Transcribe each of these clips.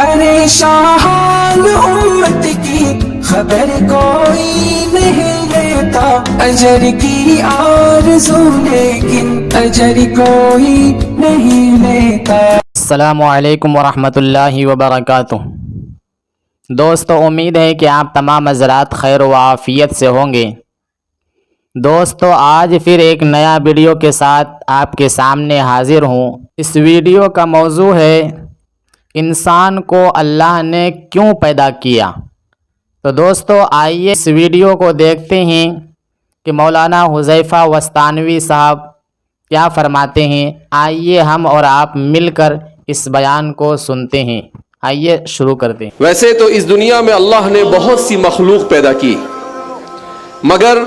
परेशान हाल उम्मत की खबर कोई नहीं लेता, अजर की आरज़ू लेकिन अजर कोई नहीं लेता। अस्सलामु अलैकुम वरहमतुल्लाहि वबरकातुह। दोस्तों, उम्मीद है कि आप तमाम हज़रात खैर व आफ़ियत से होंगे। दोस्तों, आज फिर एक नया वीडियो के साथ आपके सामने हाजिर हूँ। इस वीडियो का मौजू है इंसान को अल्लाह ने क्यों पैदा किया। तो दोस्तों, आइए इस वीडियो को देखते हैं कि मौलाना हुज़ैफ़ा वस्तानवी साहब क्या फरमाते हैं। आइए हम और आप मिलकर इस बयान को सुनते हैं। आइए शुरू करते हैं। वैसे तो इस दुनिया में अल्लाह ने बहुत सी मखलूक पैदा की, मगर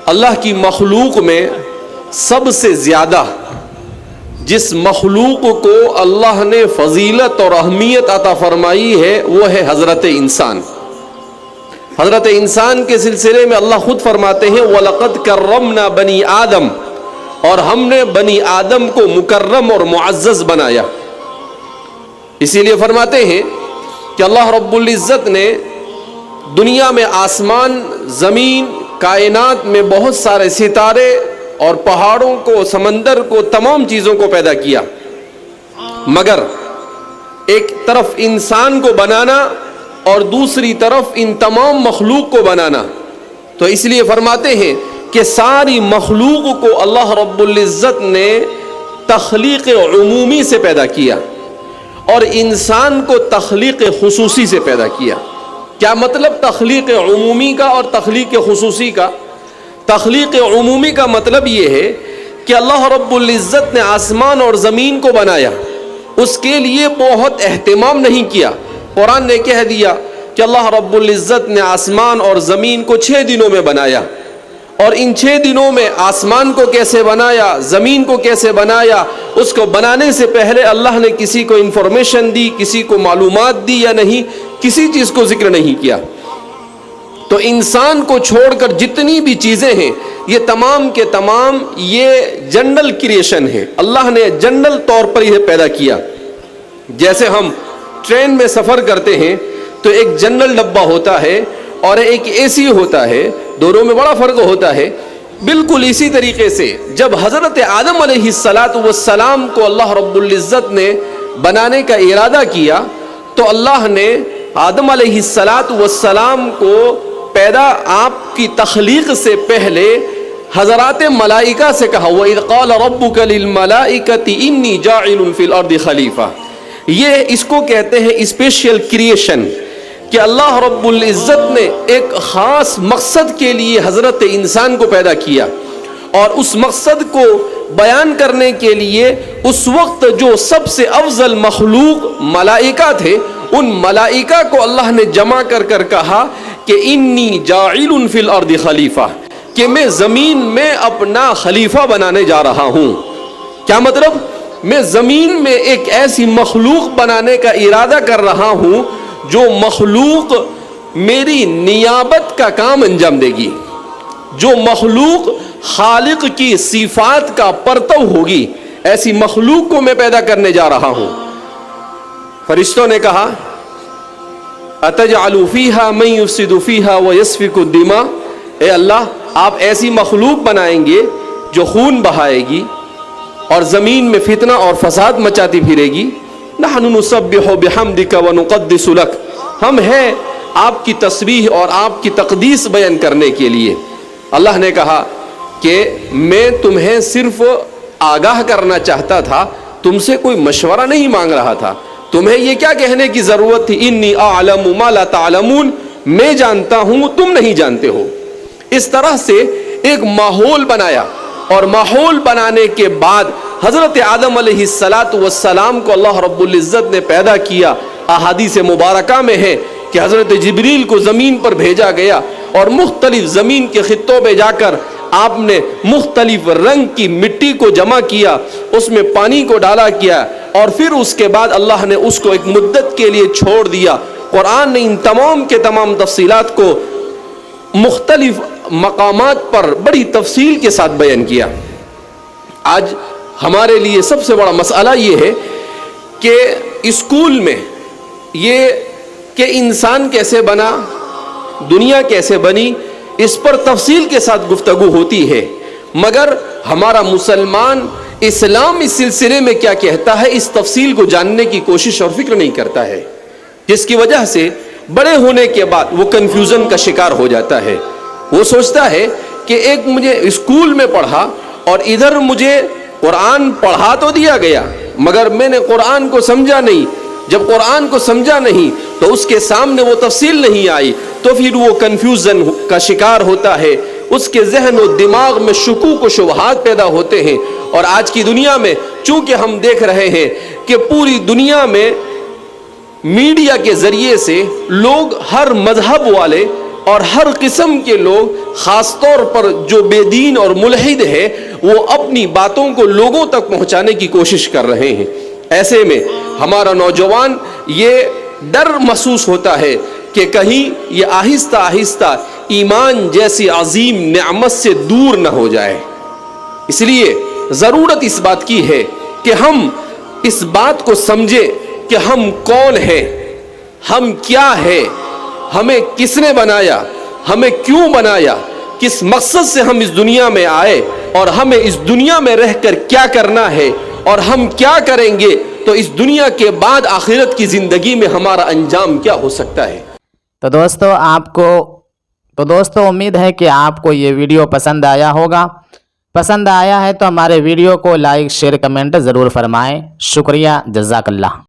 अल्लाह की मखलूक में सबसे ज़्यादा जिस मखलूक को अल्लाह ने फजीलत और अहमियत अता फरमाई है वो है हज़रत इंसान। हज़रत इंसान के सिलसिले में अल्लाह खुद फरमाते हैं वलक़द कर्रमना बनी आदम, और हमने बनी आदम को मुकर्रम और मुअज़्ज़ज़ बनाया। इसीलिए फरमाते हैं कि अल्लाह रब्बुल इज़्ज़त ने दुनिया में आसमान, ज़मीन, कायनात में बहुत सारे सितारे और पहाड़ों को, समंदर को, तमाम चीज़ों को पैदा किया, मगर एक तरफ इंसान को बनाना और दूसरी तरफ इन तमाम मखलूक को बनाना। तो इसलिए फरमाते हैं कि सारी मखलूक को अल्लाह रब्बुल इज़्ज़त ने तख्लीक़ उमूमी से पैदा किया और इंसान को तख्लीक़ खुसूसी से पैदा किया। क्या मतलब तख्लीक़ उमूमी का और तख्लीक़ खुसूसी का? तख्लीक़ उमूमी का मतलब ये है कि अल्लाह रब्बुल इज़्ज़त ने आसमान और ज़मीन को बनाया, उसके लिए बहुत एहतिमाम नहीं किया। कुरान ने कह दिया कि अल्लाह रब्बुल इज़्ज़त ने आसमान और ज़मीन को 6 दिनों में बनाया, और इन 6 दिनों में आसमान को कैसे बनाया, ज़मीन को कैसे बनाया, उसको बनाने से पहले अल्लाह ने किसी को इंफॉर्मेशन दी, किसी को मालूमात दी या नहीं, किसी चीज़ को जिक्र नहीं किया। तो इंसान को छोड़कर जितनी भी चीज़ें हैं ये तमाम के तमाम ये जनरल क्रिएशन है। अल्लाह ने जनरल तौर पर यह पैदा किया। जैसे हम ट्रेन में सफ़र करते हैं तो एक जनरल डब्बा होता है और एक एसी होता है, दोनों में बड़ा फ़र्क होता है। बिल्कुल इसी तरीके से जब हज़रत आदम अलैहिस्सलातु वस्सलाम को अल्लाह रब्बुल इज़्ज़त ने बनाने का इरादा किया तो अल्लाह ने आदम अलैहिस्सलातु वस्सलाम को पैदा आपकी तख्लीक़ से पहले हज़रात मलाइका से कहा वइज़ क़ाल रब्बुका लिल मलाइकति इन्नी जाइलुन फिल अर्दि खलीफा। ये इसको कहते हैं स्पेशल क्रिएशन कि अल्लाह रब्बुल इज़्ज़त ने एक ख़ास मकसद के लिए हज़रत इंसान को पैदा किया, और उस मकसद को बयान करने के लिए उस वक्त जो सबसे अफजल मखलूक मलाइका थे, उन मलाइका को अल्लाह ने जमा कर कर कहा कि इन्नी जाइलुन फिल अर्दि खलीफा, कि मैं ज़मीन में अपना खलीफा बनाने जा रहा हूँ। क्या मतलब? मैं ज़मीन में एक ऐसी मखलूक बनाने का इरादा कर रहा हूँ जो मखलूक मेरी नियाबत का काम अंजाम देगी, जो मखलूक खालिक की सिफात का परतव होगी, ऐसी मखलूक को मैं पैदा करने जा रहा हूँ। फरिश्तों ने कहा अतजअलु फीहा मन युफ्सिदु फीहा व यस्फिकु दिमा, ए अल्लाह, आप ऐसी मखलूक बनाएंगे जो खून बहाएगी और ज़मीन में फितना और फसाद मचाती फिरेगी। नहनु नुसब्बिहु बिहम्दिका व नुक़द्दिसु लक, हम हैं आपकी तस्बीह और आपकी तक़दीस बयान करने के लिए। अल्लाह ने कहा कि मैं तुम्हें सिर्फ आगाह करना चाहता था, तुमसे कोई मशवरा नहीं मांग रहा था। तुम्हें ये क्या कहने की ज़रूरत थी इन्नी अअलमु मा ला तअलमून, मैं जानता हूँ तुम नहीं जानते हो। इस तरह से एक माहौल बनाया, और माहौल बनाने के बाद हज़रत आदम अलैहिस्सलातु वस्सलाम को अल्लाह रब्बुल इज़्ज़त ने पैदा किया। अहादीस मुबारका में है कि हज़रत जिब्रील को ज़मीन पर भेजा गया और मुख्तलिफ ज़मीन के खित्तों में जाकर आपने मुख्तलिफ रंग की मिट्टी को जमा किया, उसमें पानी को डाला किया, और फिर उसके बाद अल्लाह ने उसको एक मुद्दत के लिए छोड़ दिया। कुरान ने इन तमाम के तमाम तफसीलात को मुख्तलिफ मकामात पर बड़ी तफसील के साथ बयान किया। आज हमारे लिए सबसे बड़ा मसला ये है कि स्कूल में یہ کہ انسان کیسے بنا, دنیا کیسے بنی, اس پر تفصیل کے ساتھ گفتگو ہوتی ہے, مگر ہمارا مسلمان اسلام اس سلسلے میں کیا کہتا ہے اس تفصیل کو جاننے کی کوشش اور فکر نہیں کرتا ہے, جس کی وجہ سے بڑے ہونے کے بعد وہ کنفیوژن کا شکار ہو جاتا ہے. وہ سوچتا ہے کہ ایک مجھے اسکول میں پڑھا اور ادھر مجھے قرآن پڑھا تو دیا گیا مگر میں نے قرآن کو سمجھا نہیں. جب قرآن کو سمجھا نہیں تو اس کے سامنے وہ تفصیل نہیں آئی تو پھر وہ کنفیوژن کا شکار ہوتا ہے, اس کے ذہن و دماغ میں شکوک و شبہات پیدا ہوتے ہیں. اور آج کی دنیا میں چونکہ ہم دیکھ رہے ہیں کہ پوری دنیا میں میڈیا کے ذریعے سے لوگ, ہر مذہب والے اور ہر قسم کے لوگ, خاص طور پر جو بے دین اور ملحد ہے, وہ اپنی باتوں کو لوگوں تک پہنچانے کی کوشش کر رہے ہیں. ایسے میں ہمارا نوجوان یہ ڈر محسوس ہوتا ہے کہ کہیں یہ آہستہ آہستہ ایمان جیسی عظیم نعمت سے دور نہ ہو جائے. اس لیے ضرورت اس بات کی ہے کہ ہم اس بات کو سمجھیں کہ ہم کون ہیں, ہم کیا ہے, ہمیں کس نے بنایا, ہمیں کیوں بنایا, کس مقصد سے ہم اس دنیا میں آئے اور ہمیں اس دنیا میں رہ کر کیا کرنا ہے اور ہم کیا کریں گے تو اس دنیا کے بعد آخرت کی زندگی میں ہمارا انجام کیا ہو سکتا ہے. تو دوستو امید ہے کہ آپ کو یہ ویڈیو پسند آیا ہوگا. پسند آیا ہے تو ہمارے ویڈیو کو لائک شیئر کمنٹ ضرور فرمائیں. شکریہ, جزاک اللہ.